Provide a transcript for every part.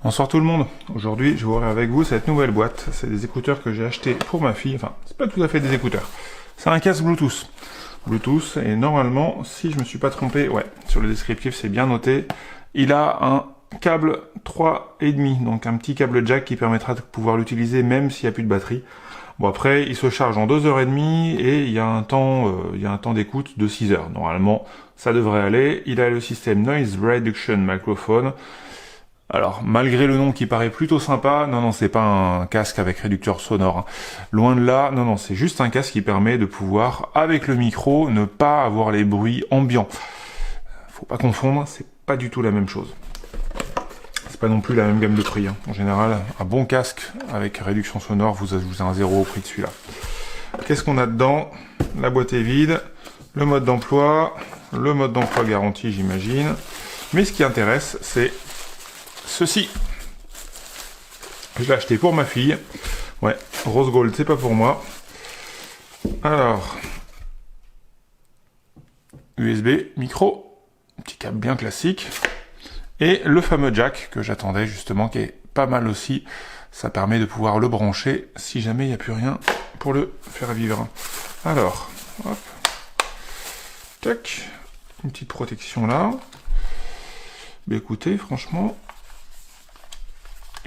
Bonsoir tout le monde. Aujourd'hui, je vais voir avec vous cette nouvelle boîte. C'est des écouteurs que j'ai achetés pour ma fille. Enfin, c'est pas tout à fait des écouteurs. C'est un casque Bluetooth. Bluetooth, et normalement, si je me suis pas trompé, ouais, sur le descriptif, c'est bien noté. Il a un câble 3,5, donc un petit câble jack qui permettra de pouvoir l'utiliser même s'il n'y a plus de batterie. Bon, après, il se charge en 2h30 et il y a un temps d'écoute de 6 heures. Normalement, ça devrait aller. Il a le système Noise Reduction Microphone. Alors, malgré le nom qui paraît plutôt sympa, non, c'est pas un casque avec réducteur sonore. Hein. Loin de là, non, c'est juste un casque qui permet de pouvoir, avec le micro, ne pas avoir les bruits ambiants. Faut pas confondre, c'est pas du tout la même chose. C'est pas non plus la même gamme de prix. Hein. En général, un bon casque avec réduction sonore, vous ajoutez un zéro au prix de celui-là. Qu'est-ce qu'on a dedans? La boîte est vide, le mode d'emploi garanti, j'imagine. Mais ce qui intéresse, c'est ceci. Je l'ai acheté pour ma fille. Ouais, rose gold, c'est pas pour moi. Alors, USB, micro, petit câble bien classique. Et le fameux jack que j'attendais justement, qui est pas mal aussi. Ça permet de pouvoir le brancher si jamais il n'y a plus rien pour le faire vivre. Alors, hop. Tac. Une petite protection là. Mais écoutez, franchement,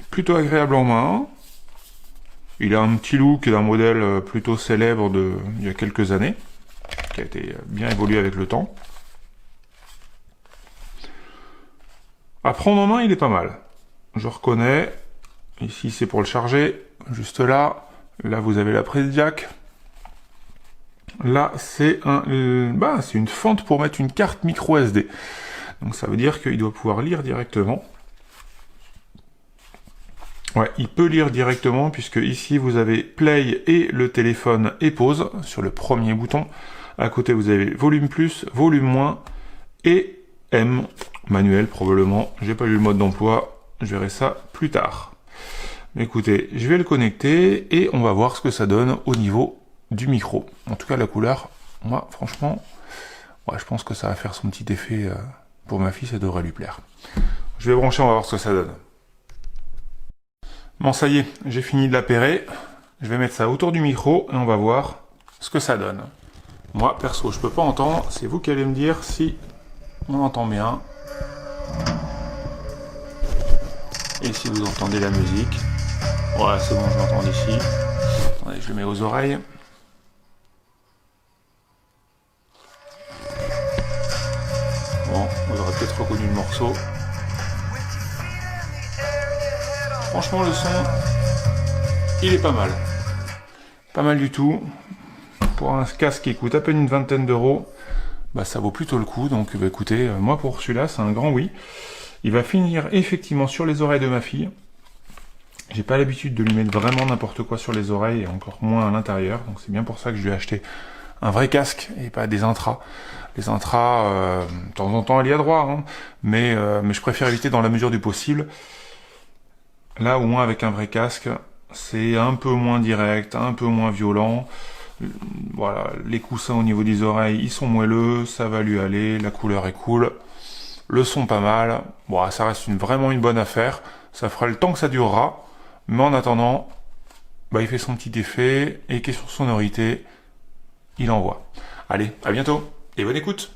plutôt agréable en main. Il a un petit look d'un modèle plutôt célèbre il y a quelques années, qui a été bien évolué avec le temps. À prendre en main, il est pas mal. Je reconnais. Ici, c'est pour le charger. Juste là. Là, vous avez la prise jack. Là, c'est une fente pour mettre une carte micro SD. Donc, ça veut dire qu'il doit pouvoir lire directement. Ouais, il peut lire directement puisque ici vous avez play et le téléphone et pause sur le premier bouton. À côté vous avez volume plus, volume moins et M, manuel probablement. J'ai pas lu le mode d'emploi, je verrai ça plus tard. Mais écoutez, je vais le connecter et on va voir ce que ça donne au niveau du micro. En tout cas la couleur, moi franchement, ouais, je pense que ça va faire son petit effet pour ma fille, ça devrait lui plaire. Je vais brancher, on va voir ce que ça donne. Bon, ça y est, j'ai fini de l'appairer. Je vais mettre ça autour du micro et on va voir ce que ça donne. Moi, perso, je peux pas entendre. C'est vous qui allez me dire si on entend bien. Et si vous entendez la musique. Ouais, c'est bon, je l'entends d'ici. Attendez, je le mets aux oreilles. Bon, vous aurez peut-être reconnu le morceau. Franchement, le son, il est pas mal. Pas mal du tout. Pour un casque qui coûte à peine une vingtaine d'euros, bah ça vaut plutôt le coup. Donc bah, écoutez, moi pour celui-là, c'est un grand oui. Il va finir effectivement sur les oreilles de ma fille. J'ai pas l'habitude de lui mettre vraiment n'importe quoi sur les oreilles et encore moins à l'intérieur. Donc c'est bien pour ça que je lui ai acheté un vrai casque et pas des intras. Les intras, de temps en temps, elle y a droit, hein, mais je préfère éviter dans la mesure du possible. Là, au moins avec un vrai casque, c'est un peu moins direct, un peu moins violent. Voilà, les coussins au niveau des oreilles, ils sont moelleux, ça va lui aller, la couleur est cool. Le son pas mal. Bon, ça reste vraiment une bonne affaire. Ça fera le temps que ça durera. Mais en attendant, bah, il fait son petit effet et question sonorité, il envoie. Allez, à bientôt et bonne écoute!